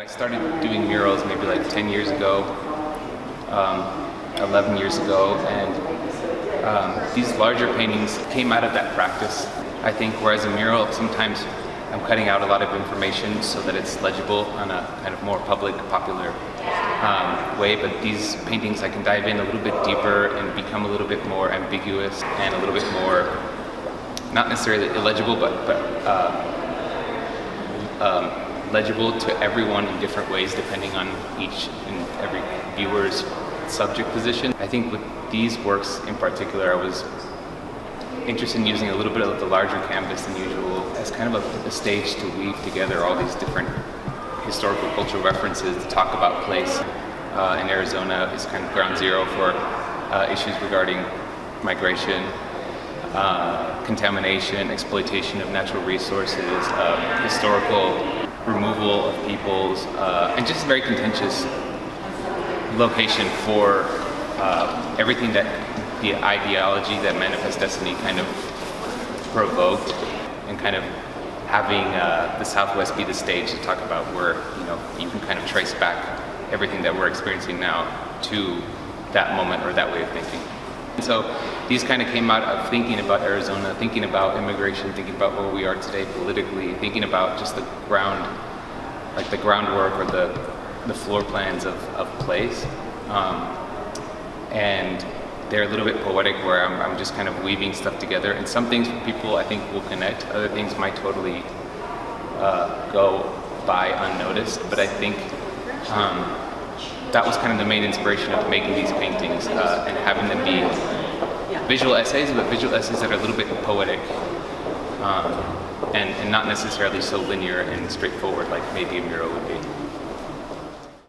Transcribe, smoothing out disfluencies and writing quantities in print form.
Started doing murals maybe like 10 years ago, 11 years ago, and these larger paintings came out of that practice. I think whereas a mural, sometimes I'm cutting out a lot of information so that it's legible on a kind of more public, popular way, but these paintings I can dive in a little bit deeper and become a little bit more ambiguous and a little bit more, not necessarily illegible, but legible to everyone in different ways depending on each and every viewer's subject position. I think with these works in particular, I was interested in using a little bit of the larger canvas than usual as kind of a stage to weave together all these different historical cultural references to talk about place. In Arizona is kind of ground zero for issues regarding migration, contamination, exploitation of natural resources, historical removal of peoples, and just a very contentious location for everything that the ideology that Manifest Destiny kind of provoked, and kind of having the Southwest be the stage to talk about where you can kind of trace back everything that we're experiencing now to that moment or that way of thinking. And so these kind of came out of thinking about Arizona, thinking about immigration, thinking about where we are today politically, thinking about just the groundwork or the floor plans of place. And they're a little bit poetic where I'm just kind of weaving stuff together. And some things people I think will connect, other things might totally go by unnoticed. But I think that was kind of the main inspiration of making these paintings and having them be visual essays, but visual essays that are a little bit poetic and not necessarily so linear and straightforward like maybe a mural would be.